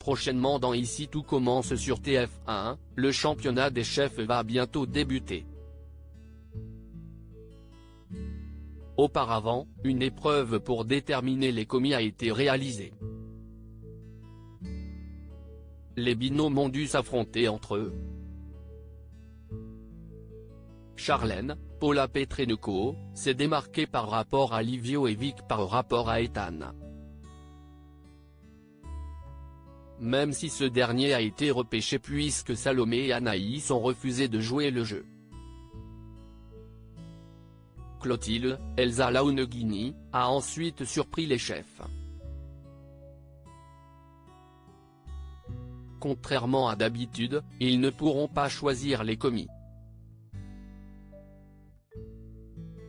prochainement dans Ici tout commence sur TF1, le championnat des chefs va bientôt débuter. Auparavant, une épreuve pour déterminer les commis a été réalisée. Les binômes ont dû s'affronter entre eux. Charlène, Paula Petrenko, s'est démarquée par rapport à Livio et Vic par rapport à Ethan. Même si ce dernier a été repêché puisque Salomé et Anaïs ont refusé de jouer le jeu. Clotilde, Elsa Launeghini, a ensuite surpris les chefs. Contrairement à d'habitude, ils ne pourront pas choisir les commis.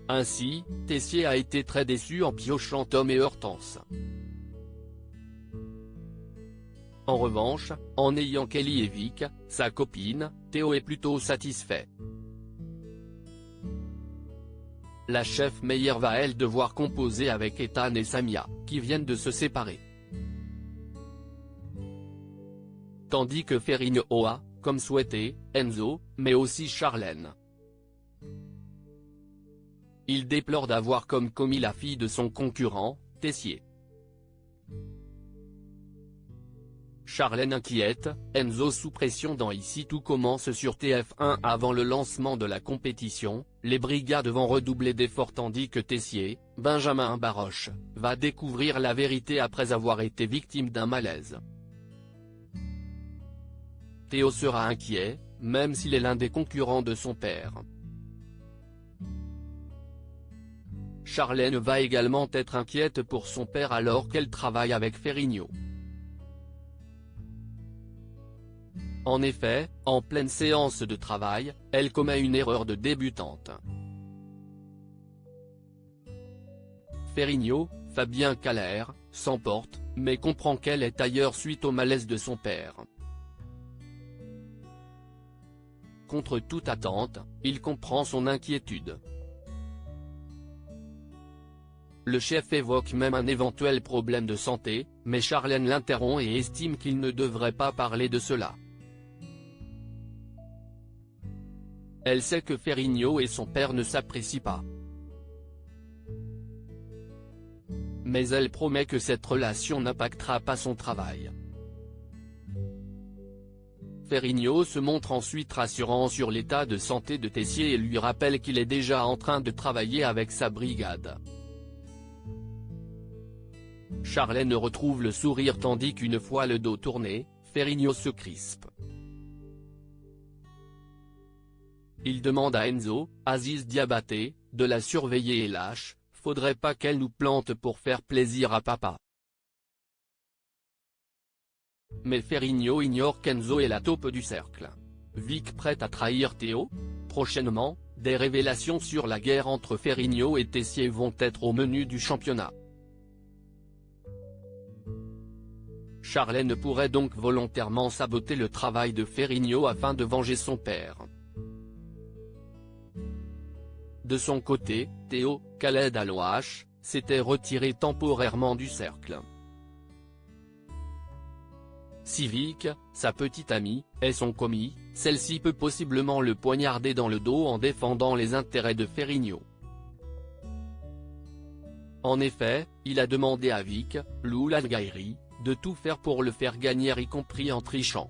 Ainsi, Tessier a été très déçu en piochant Tom et Hortense. En revanche, en ayant Kelly et Vic, sa copine, Théo est plutôt satisfait. La chef Meyer va elle devoir composer avec Ethan et Samia, qui viennent de se séparer. Tandis que Ferrigno a, comme souhaité, Enzo, mais aussi Charlène. Il déplore d'avoir comme commis la fille de son concurrent, Tessier. Charlène inquiète, Enzo sous pression dans Ici tout commence sur TF1 avant le lancement de la compétition, les brigades vont redoubler d'efforts tandis que Tessier, Benjamin Baroche, va découvrir la vérité après avoir été victime d'un malaise. Théo sera inquiet, même s'il est l'un des concurrents de son père. Charlène va également être inquiète pour son père alors qu'elle travaille avec Ferrigno. En effet, en pleine séance de travail, elle commet une erreur de débutante. Ferrigno, Fabien Caller, s'emporte, mais comprend qu'elle est ailleurs suite au malaise de son père. Contre toute attente, il comprend son inquiétude. Le chef évoque même un éventuel problème de santé, mais Charlène l'interrompt et estime qu'il ne devrait pas parler de cela. Elle sait que Ferrigno et son père ne s'apprécient pas. Mais elle promet que cette relation n'impactera pas son travail. Ferrigno se montre ensuite rassurant sur l'état de santé de Tessier et lui rappelle qu'il est déjà en train de travailler avec sa brigade. Charlène retrouve le sourire tandis qu'une fois le dos tourné, Ferrigno se crispe. Il demande à Enzo, Aziz Diabaté, de la surveiller et lâche, faudrait pas qu'elle nous plante pour faire plaisir à papa. Mais Ferrigno ignore qu'Enzo est la taupe du cercle. Vic prête à trahir Théo ? Prochainement, des révélations sur la guerre entre Ferrigno et Tessier vont être au menu du championnat. Charlène pourrait donc volontairement saboter le travail de Ferrigno afin de venger son père. De son côté, Théo, Khaled Alouache, s'était retiré temporairement du cercle. Si Vic, sa petite amie, est son commis, celle-ci peut possiblement le poignarder dans le dos en défendant les intérêts de Ferrigno. En effet, il a demandé à Vic, Lou Langairi, de tout faire pour le faire gagner y compris en trichant.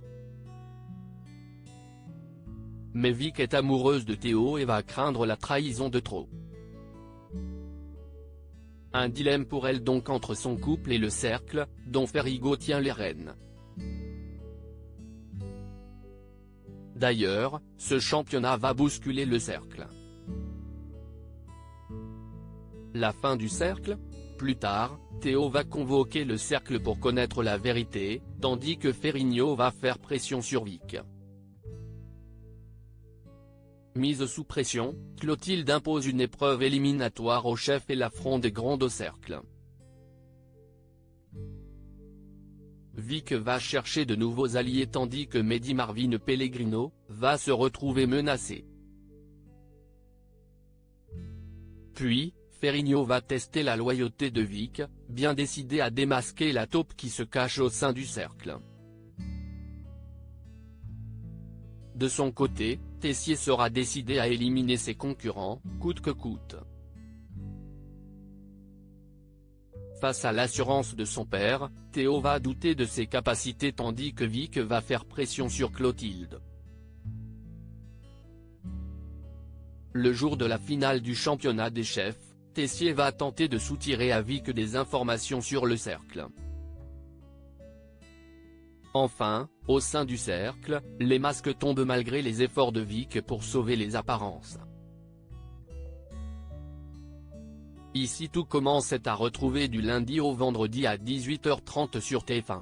Mais Vic est amoureuse de Théo et va craindre la trahison de trop. Un dilemme pour elle donc entre son couple et le cercle, dont Ferrigno tient les rênes. D'ailleurs, ce championnat va bousculer le cercle. La fin du cercle ? Plus tard, Théo va convoquer le cercle pour connaître la vérité, tandis que Ferrigno va faire pression sur Vic. Mise sous pression, Clotilde impose une épreuve éliminatoire au chef et l'affronte des grands au cercle. Vic va chercher de nouveaux alliés tandis que Mehdi Marvin Pellegrino va se retrouver menacé. Puis, Ferrigno va tester la loyauté de Vic, bien décidé à démasquer la taupe qui se cache au sein du cercle. De son côté, Tessier sera décidé à éliminer ses concurrents, coûte que coûte. Face à l'assurance de son père, Théo va douter de ses capacités tandis que Vic va faire pression sur Clotilde. Le jour de la finale du championnat des chefs, Tessier va tenter de soutirer à Vic des informations sur le cercle. Enfin, au sein du cercle, les masques tombent malgré les efforts de Vic pour sauver les apparences. Ici tout commence est à retrouver du lundi au vendredi à 18h30 sur TF1.